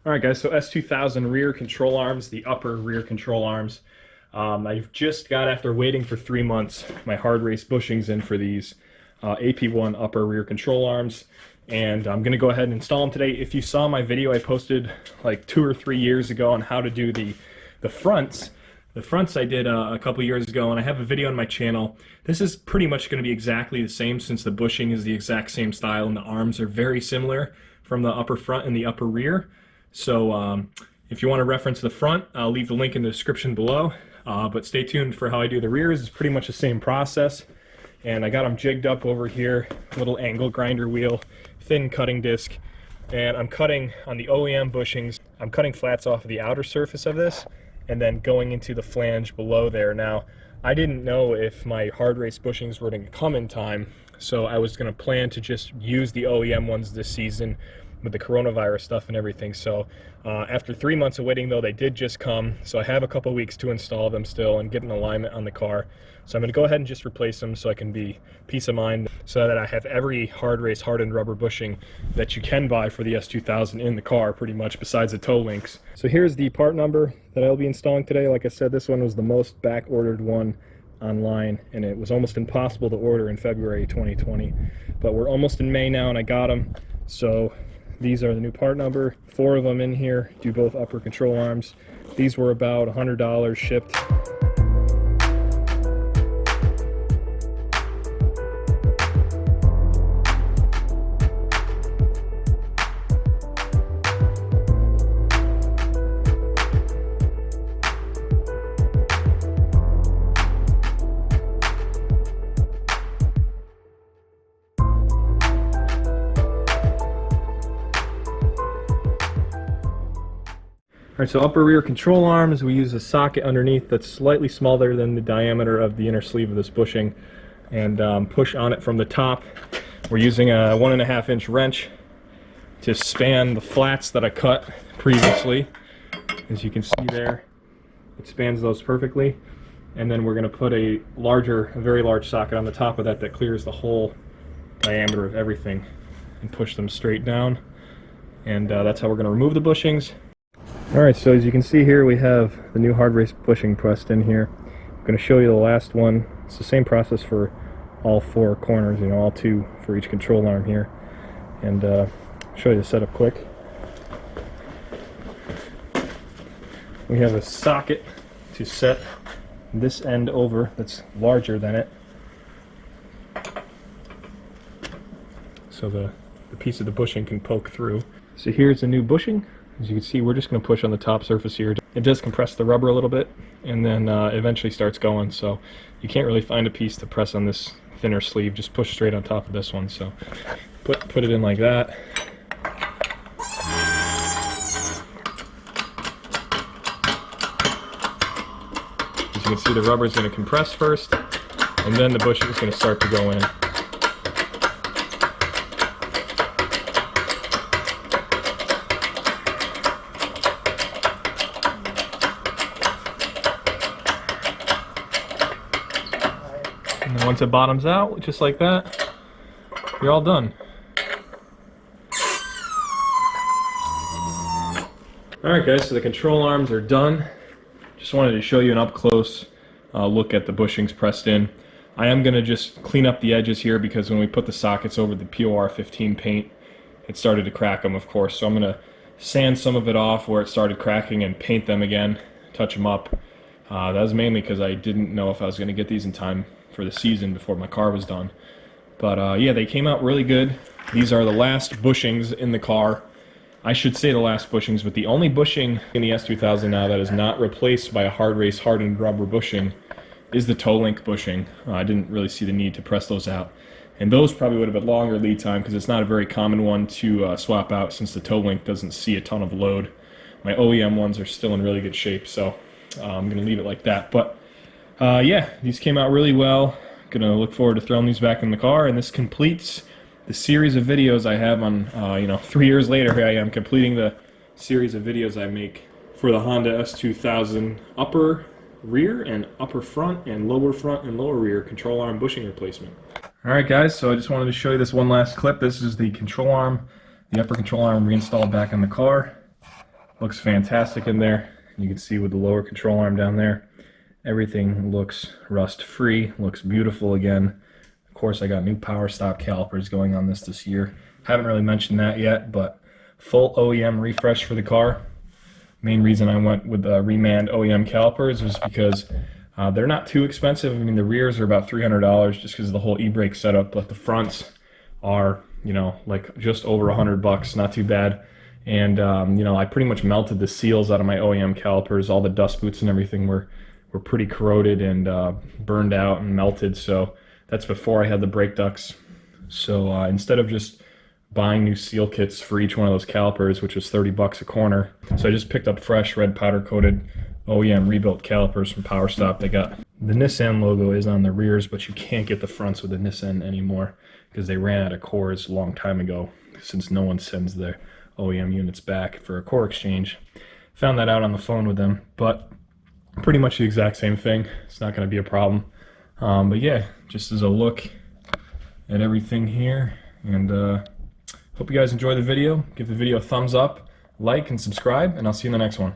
Alright guys, so S2000 rear control arms, the upper rear control arms. I've just got, after waiting for 3 months, my hard race bushings in for these AP1 upper rear control arms. And I'm going to go ahead and install them today. If you saw my video I posted like 2 or 3 years ago on how to do the fronts, I did a couple years ago, and I have a video on my channel. This is pretty much going to be exactly the same since the bushing is the exact same style and the arms are very similar from the upper front and the upper rear. So if you want to reference the front, I'll leave the link in the description below. But stay tuned for how I do the rears. It's pretty much the same process. And I got them jigged up over here, little angle grinder wheel, thin cutting disc. And I'm cutting on the OEM bushings. I'm cutting flats off of the outer surface of this and then going into the flange below there. Now, I didn't know if my hard race bushings were going to come in time, so I was going to plan to just use the OEM ones this season with the coronavirus stuff and everything. So after 3 months of waiting though, they did just come, so I have a couple weeks to install them still and get an alignment on the car. So I'm going to go ahead and just replace them so I can be peace of mind, so that I have every hard race hardened rubber bushing that you can buy for the S2000 in the car, pretty much, besides the toe links. So here's the part number that I'll be installing today. Like I said, this one was the most back ordered one online, and it was almost impossible to order in February 2020, but we're almost in May now and I got them. So these are the new part number, 4 of them in here, do both upper control arms. These were about $100 shipped. Alright, so upper rear control arms, we use a socket underneath that's slightly smaller than the diameter of the inner sleeve of this bushing, and push on it from the top. We're using a 1.5 inch wrench to span the flats that I cut previously. As you can see there, it spans those perfectly. And then we're going to put a very large socket on the top of that clears the whole diameter of everything, and push them straight down. And that's how we're going to remove the bushings. Alright, so as you can see here, we have the new hard race bushing pressed in here. I'm going to show you the last one. It's the same process for all 4 corners, all 2 for each control arm here. And show you the setup quick. We have a socket to set this end over that's larger than it, so the piece of the bushing can poke through. So here's the new bushing. As you can see, we're just going to push on the top surface here. It does compress the rubber a little bit, and then eventually starts going, so you can't really find a piece to press on this thinner sleeve. Just push straight on top of this one. So put it in like that. As you can see, the rubber is going to compress first, and then the bushing is going to start to go in. And then once it bottoms out, just like that, you're all done. Alright guys, so the control arms are done. Just wanted to show you an up-close look at the bushings pressed in. I am going to just clean up the edges here because when we put the sockets over the POR 15 paint, it started to crack them, of course. So I'm going to sand some of it off where it started cracking and paint them again, touch them up. That was mainly because I didn't know if I was going to get these in time for the season before my car was done. But yeah, they came out really good. These are the last bushings in the car. I should say the last bushings, but the only bushing in the S2000 now that is not replaced by a hard race hardened rubber bushing is the toe link bushing. I didn't really see the need to press those out. And those probably would have been longer lead time because it's not a very common one to swap out since the toe link doesn't see a ton of load. My OEM ones are still in really good shape, so I'm going to leave it like that. But yeah, these came out really well. Gonna look forward to throwing these back in the car, and this completes the series of videos I have on, 3 years later, here I am completing the series of videos I make for the Honda S2000 upper rear and upper front and lower rear control arm bushing replacement. Alright guys, so I just wanted to show you this one last clip. This is the control arm, the upper control arm reinstalled back in the car. Looks fantastic in there. You can see with the lower control arm down there, everything looks rust free, looks beautiful again. Of course, I got new power stop calipers going on this year. Haven't really mentioned that yet, but full OEM refresh for the car. Main reason I went with Remand OEM calipers was because they're not too expensive. I mean, the rears are about $300 just because of the whole e-brake setup, but the fronts are, you know, like just over $100, not too bad. And you know, I pretty much melted the seals out of my OEM calipers. All the dust boots and everything were pretty corroded and burned out and melted. So that's before I had the brake ducts. So instead of just buying new seal kits for each one of those calipers, which was $30 a corner, so I just picked up fresh red powder coated OEM rebuilt calipers from PowerStop. They got the Nissan logo is on the rears, but you can't get the fronts with the Nissan anymore because they ran out of cores a long time ago, since no one sends their OEM units back for a core exchange. Found that out on the phone with them, but pretty much the exact same thing. It's not going to be a problem. But yeah, just as a look at everything here, and hope you guys enjoy the video. Give the video a thumbs up, like, and subscribe, and I'll see you in the next one.